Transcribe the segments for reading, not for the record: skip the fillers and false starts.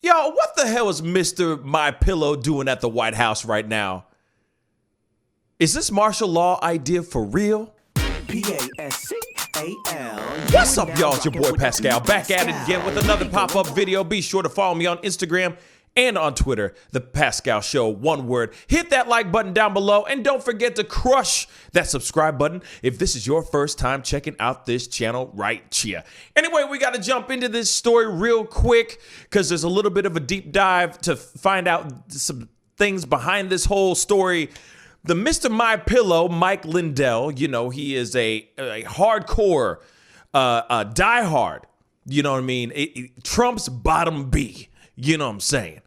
Yo, what the hell is Mr. MyPillow doing at the White House right now? Is this martial law idea for real? Pascal. What's up, y'all? It's your boy Pascal, back at it again with another pop-up video. Be sure to follow me on Instagram and on Twitter, The Pascal Show, one word. Hit that like button down below, and don't forget to crush that subscribe button if this is your first time checking out this channel right here. Anyway, we got to jump into this story real quick because there's a little bit of a deep dive to find out some things behind this whole story. The Mr. MyPillow, Mike Lindell, you know, he is a hardcore, diehard, you know what I mean? Trump's bottom B, you know what I'm saying?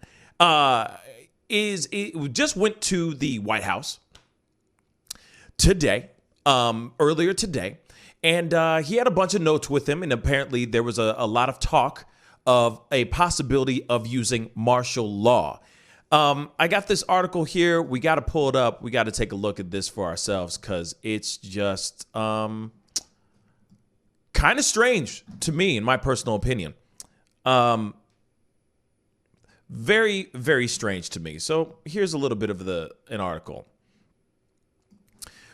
Just went to the White House today, earlier today, and he had a bunch of notes with him, and apparently there was a lot of talk of a possibility of using martial law. I got this article here. We got to pull it up. We got to take a look at this for ourselves because it's just kind of strange to me, in my personal opinion. Very, very strange to me. So here's a little bit of an article.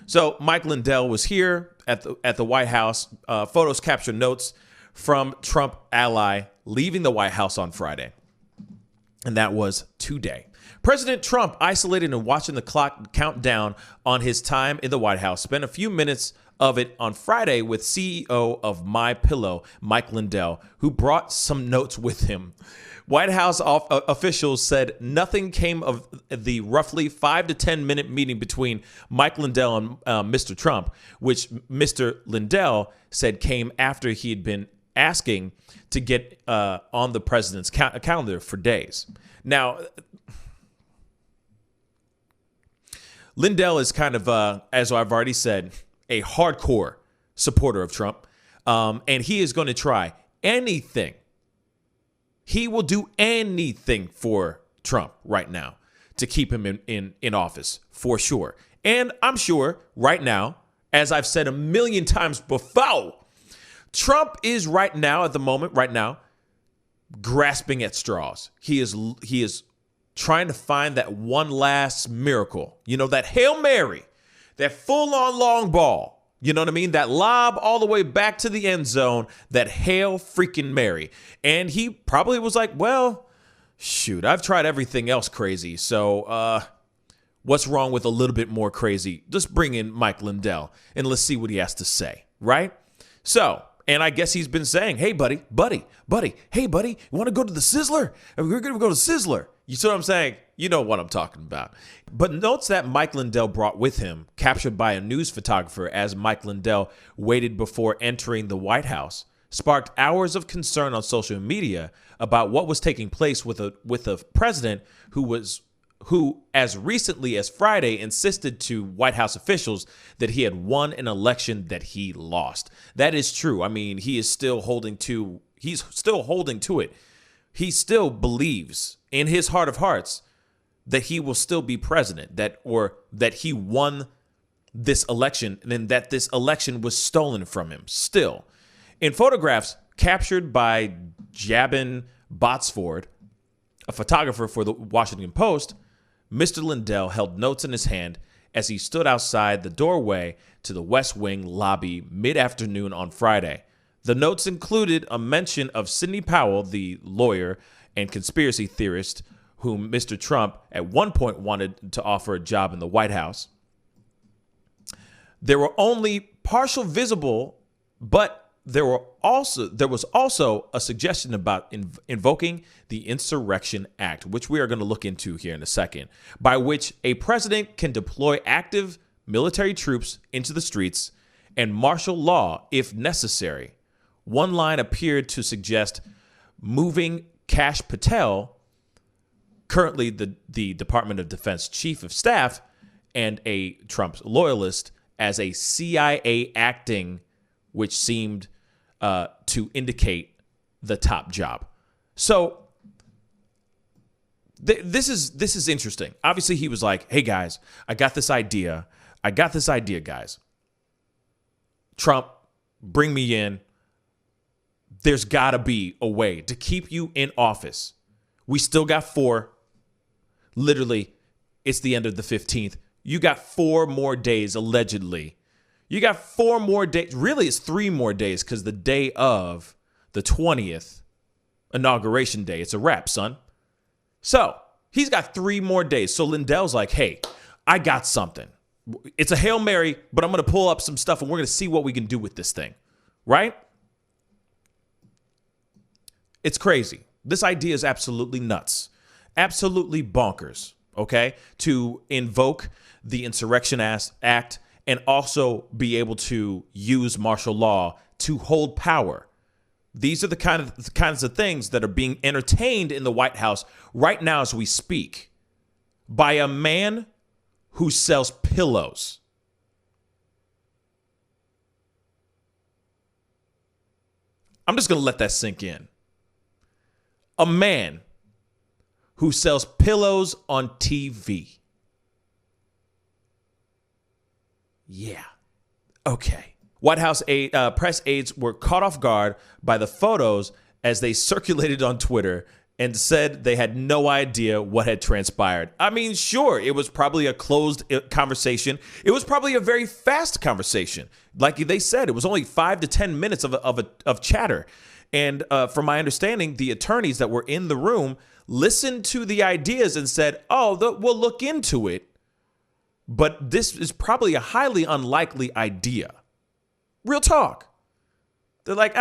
So Mike Lindell was here at the White House. Photos capture notes from Trump ally leaving the White House on Friday. And that was today. President Trump, isolated and watching the clock count down on his time in the White House, spent a few minutes of it on Friday with CEO of MyPillow, Mike Lindell, who brought some notes with him. White House officials said nothing came of the roughly 5 to 10 minute meeting between Mike Lindell and Mr. Trump, which Mr. Lindell said came after he had been asking to get on the president's calendar for days. Now, Lindell is kind of, as I've already said, a hardcore supporter of Trump, and he is going to try anything. He will do anything for Trump right now to keep him in office, for sure. And I'm sure right now, as I've said a million times before, Trump is right now, grasping at straws. He is trying to find that one last miracle. You know, that Hail Mary, that full-on long ball. You know what I mean? That lob all the way back to the end zone, that Hail freaking Mary. And he probably was like, well, shoot, I've tried everything else crazy. So what's wrong with a little bit more crazy? Just bring in Mike Lindell and let's see what he has to say, right? So, and I guess he's been saying, hey, buddy, hey, buddy, you want to go to the Sizzler? We're going to go to Sizzler. You see what I'm saying? You know what I'm talking about. But notes that Mike Lindell brought with him, captured by a news photographer as Mike Lindell waited before entering the White House, sparked hours of concern on social media about what was taking place with a president who, as recently as Friday, insisted to White House officials that he had won an election that he lost. That is true. I mean, he's still holding to it. He still believes in his heart of hearts that he will still be president, that he won this election and that this election was stolen from him still. In photographs captured by Jabin Botsford, a photographer for the Washington Post, Mr. Lindell held notes in his hand as he stood outside the doorway to the West Wing lobby mid-afternoon on Friday. The notes included a mention of Sidney Powell, the lawyer and conspiracy theorist whom Mr. Trump at one point wanted to offer a job in the White House. There were only partial visible, but there was also a suggestion about invoking the Insurrection Act, which we are going to look into here in a second, by which a president can deploy active military troops into the streets and martial law if necessary. One line appeared to suggest moving Kash Patel, currently the Department of Defense Chief of Staff and a Trump loyalist, as a CIA acting, which seemed to indicate the top job. So this is interesting. Obviously, he was like, hey, guys, I got this idea, guys. Trump, bring me in. There's got to be a way to keep you in office We still got 4. Literally, it's the end of the 15th. You got 4 more days, allegedly. You got 4 more days. Really, it's 3 more days because the day of the 20th, inauguration day, it's a wrap, son. So he's got 3 more days. So Lindell's like, hey, I got something. It's a Hail Mary, but I'm going to pull up some stuff and we're going to see what we can do with this thing. Right? It's crazy. This idea is absolutely nuts. Absolutely bonkers. Okay? To invoke the Insurrection Act and also be able to use martial law to hold power. These are the kinds of things that are being entertained in the White House right now as we speak by a man who sells pillows. I'm just going to let that sink in. A man who sells pillows on TV. Yeah. Okay. White House press aides were caught off guard by the photos as they circulated on Twitter and said they had no idea what had transpired. I mean, sure, it was probably a closed conversation. It was probably a very fast conversation. Like they said, it was only 5 to 10 minutes of chatter. And from my understanding, the attorneys that were in the room listened to the ideas and said, oh, we'll look into it. But this is probably a highly unlikely idea. Real talk. They're like,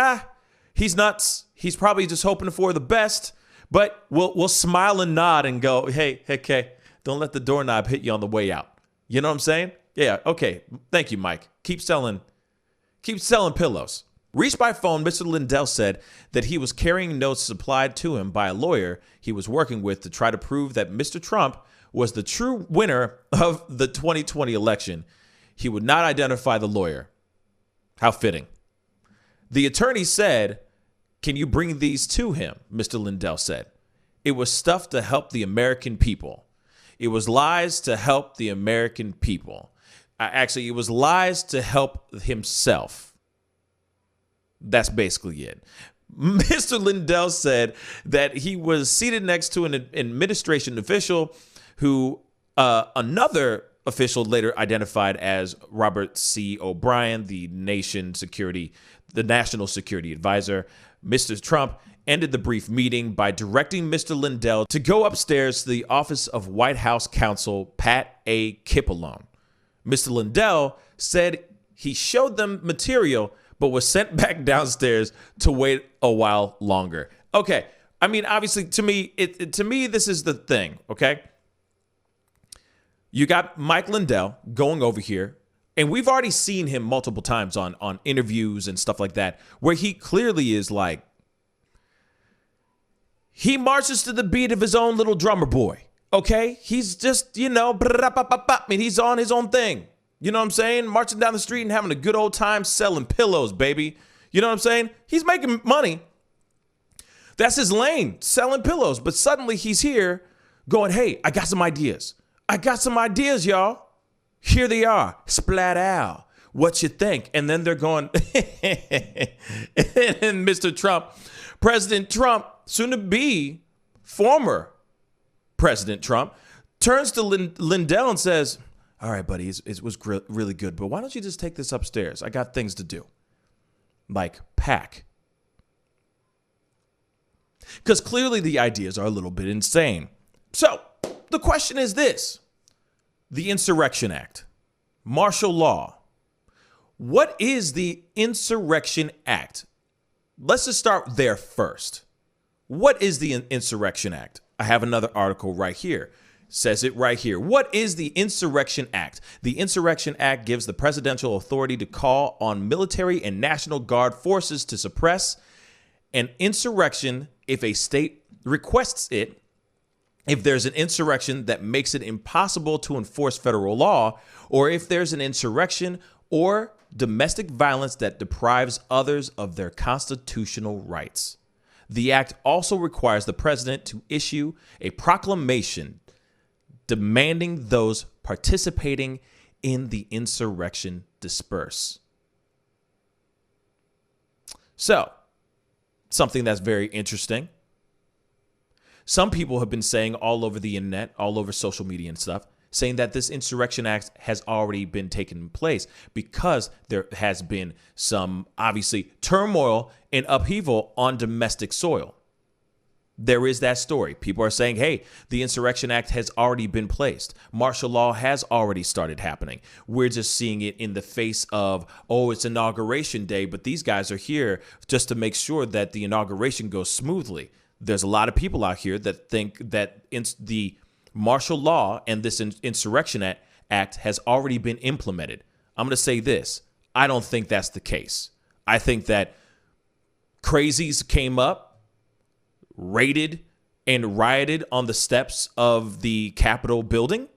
he's nuts. He's probably just hoping for the best. But we'll smile and nod and go, hey, don't let the doorknob hit you on the way out. You know what I'm saying? Yeah, okay. Thank you, Mike. Keep selling pillows. Reached by phone, Mr. Lindell said that he was carrying notes supplied to him by a lawyer he was working with to try to prove that Mr. Trump was the true winner of the 2020 election. He would not identify the lawyer. How fitting. The attorney said, can you bring these to him? Mr. Lindell said. It was stuff to help the American people. It was lies to help the American people. Actually, it was lies to help himself. That's basically it. Mr. Lindell said that he was seated next to an administration official who another official later identified as Robert C. O'Brien, the national security advisor. Mr. Trump ended the brief meeting by directing Mr. Lindell to go upstairs to the office of White House counsel Pat A. Cipollone. Mr. Lindell said he showed them material, but was sent back downstairs to wait a while longer. Okay, I mean, obviously, to me, this is the thing. Okay. You got Mike Lindell going over here, and we've already seen him multiple times on interviews and stuff like that, where he clearly is like, he marches to the beat of his own little drummer boy, okay? He's just, I mean, he's on his own thing. You know what I'm saying? Marching down the street and having a good old time selling pillows, baby. You know what I'm saying? He's making money. That's his lane, selling pillows. But suddenly he's here going, hey, I got some ideas. I got some ideas, y'all. Here they are. Splat out. What you think? And then they're going, and Mr. Trump, President Trump, soon to be former President Trump, turns to Lindell and says, all right, buddy, it was really good, but why don't you just take this upstairs? I got things to do. Like pack. Because clearly the ideas are a little bit insane. So the question is this. The Insurrection Act. Martial law. What is the Insurrection Act? Let's just start there first. What is the Insurrection Act? I have another article right here. Says it right here. What is the Insurrection Act? The Insurrection Act gives the presidential authority to call on military and National Guard forces to suppress an insurrection if a state requests it, if there's an insurrection that makes it impossible to enforce federal law, or if there's an insurrection or domestic violence that deprives others of their constitutional rights. The act also requires the president to issue a proclamation demanding those participating in the insurrection disperse. So, something that's very interesting. Some people have been saying all over the internet, all over social media and stuff, saying that this Insurrection Act has already been taken place because there has been some, obviously, turmoil and upheaval on domestic soil. There is that story. People are saying, hey, the Insurrection Act has already been placed. Martial law has already started happening. We're just seeing it in the face of, oh, it's Inauguration Day, but these guys are here just to make sure that the inauguration goes smoothly. There's a lot of people out here that think that the martial law and this Insurrection Act has already been implemented. I'm going to say this. I don't think that's the case. I think that crazies came up, raided and rioted on the steps of the Capitol building,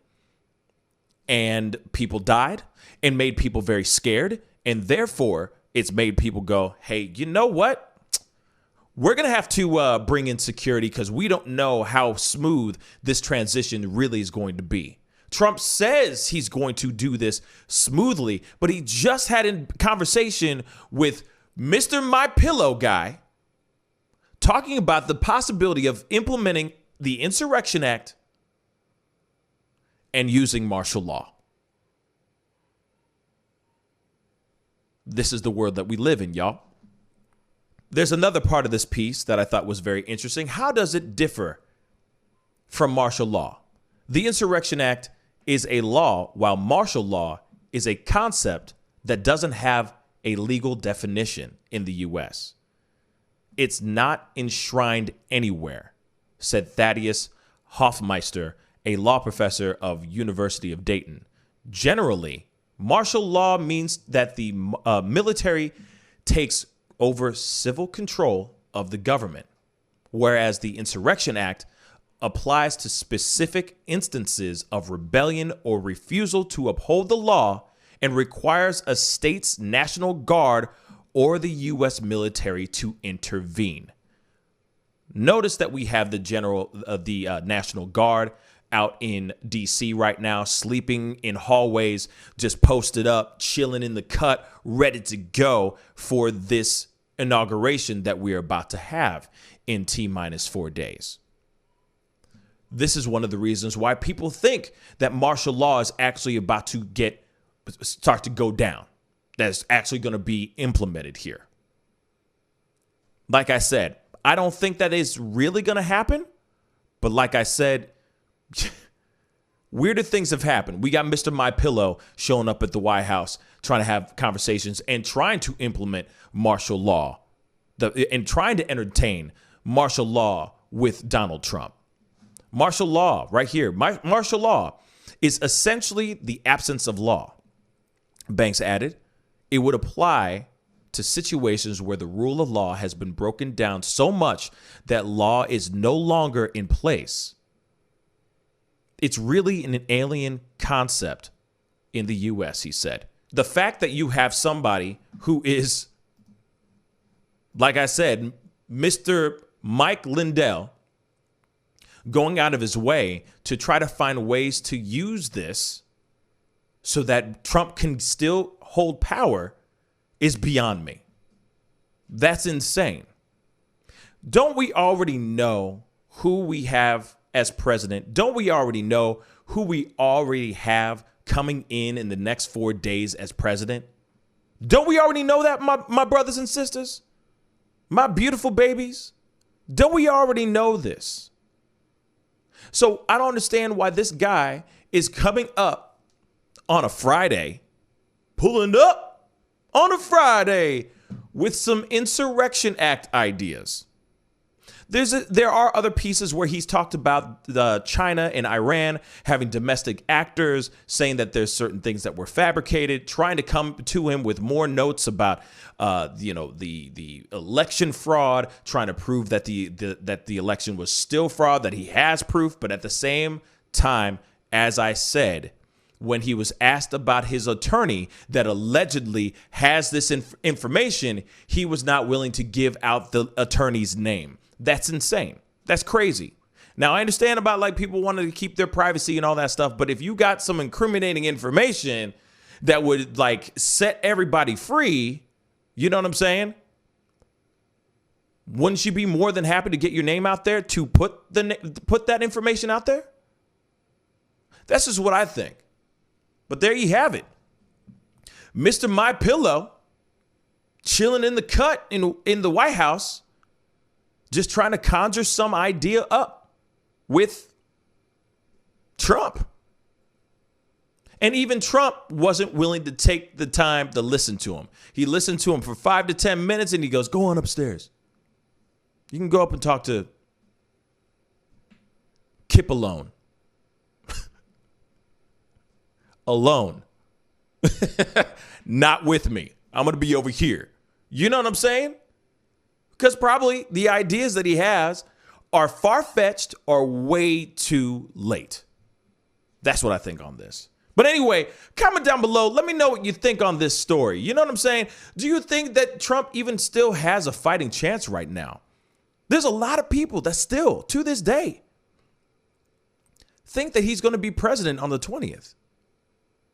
and people died and made people very scared. And therefore, it's made people go, hey, you know what? We're going to have to bring in security because we don't know how smooth this transition really is going to be. Trump says he's going to do this smoothly, but he just had a conversation with Mr. MyPillow guy talking about the possibility of implementing the Insurrection Act and using martial law. This is the world that we live in, y'all. There's another part of this piece that I thought was very interesting. How does it differ from martial law? The Insurrection Act is a law, while martial law is a concept that doesn't have a legal definition in the U.S. It's not enshrined anywhere, said Thaddeus Hoffmeister, a law professor of University of Dayton. Generally, martial law means that the military takes over civil control of the government, whereas the Insurrection Act applies to specific instances of rebellion or refusal to uphold the law and requires a state's National Guard or the U.S. military to intervene. Notice that we have the National Guard out in D.C. right now, sleeping in hallways, just posted up, chilling in the cut, ready to go for this inauguration that we're about to have in T-minus 4 days. This is one of the reasons why people think that martial law is actually about to start to go down. That's actually going to be implemented here. Like I said, I don't think that is really going to happen. But like I said, weirder things have happened. We got Mr. MyPillow showing up at the White House, trying to have conversations and trying to implement martial law and trying to entertain martial law with Donald Trump. Martial law right here. Martial law is essentially the absence of law. Banks added, it would apply to situations where the rule of law has been broken down so much that law is no longer in place. It's really an alien concept in the U.S., he said. The fact that you have somebody who is, like I said, Mr. Mike Lindell, going out of his way to try to find ways to use this so that Trump can still hold power is beyond me. That's insane. Don't we already know who we have as president? Don't we already know who we already have coming in the next 4 days as president? Don't we already know that, my brothers and sisters? My beautiful babies? Don't we already know this? So I don't understand why this guy is coming up on a Friday, pulling up on a Friday with some Insurrection Act ideas. There are other pieces where he's talked about China and Iran having domestic actors, saying that there's certain things that were fabricated, trying to come to him with more notes about, the election fraud, trying to prove that the election was still fraud, that he has proof. But at the same time, as I said, when he was asked about his attorney that allegedly has this information, he was not willing to give out the attorney's name. That's insane. That's crazy. Now, I understand about like people wanting to keep their privacy and all that stuff, but if you got some incriminating information that would like set everybody free, you know what I'm saying? Wouldn't you be more than happy to get your name out there to put that information out there? That's just what I think. But there you have it. Mr. MyPillow chilling in the cut in the White House, just trying to conjure some idea up with Trump. And even Trump wasn't willing to take the time to listen to him. He listened to him for 5 to 10 minutes and he goes, go on upstairs. You can go up and talk to Kip alone. Alone. Not with me. I'm going to be over here. You know what I'm saying? Because probably the ideas that he has are far-fetched or way too late. That's what I think on this. But anyway, comment down below. Let me know what you think on this story. You know what I'm saying? Do you think that Trump even still has a fighting chance right now? There's a lot of people that still, to this day, think that he's going to be president on the 20th.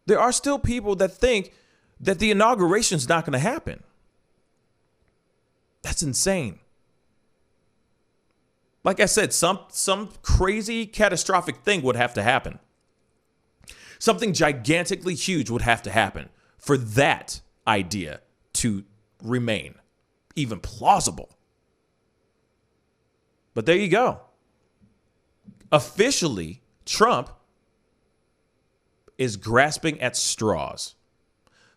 There are still people that think that the inauguration is not going to happen. That's insane. Like I said, some crazy catastrophic thing would have to happen. Something gigantically huge would have to happen for that idea to remain even plausible. But there you go. Officially, Trump is grasping at straws.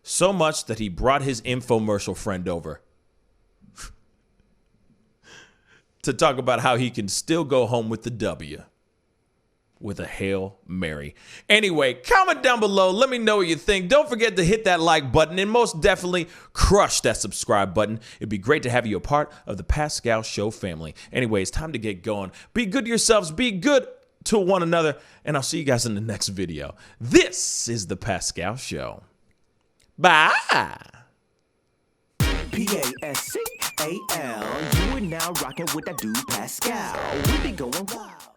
So much that he brought his infomercial friend over to talk about how he can still go home with the W with a Hail Mary. Anyway, comment down below. Let me know what you think. Don't forget to hit that like button and most definitely crush that subscribe button. It'd be great to have you a part of the Pascal Show family. Anyway, it's time to get going. Be good to yourselves. Be good to one another. And I'll see you guys in the next video. This is the Pascal Show. Bye. Pascal, you are now rocking with that dude Pascal. We be going wild.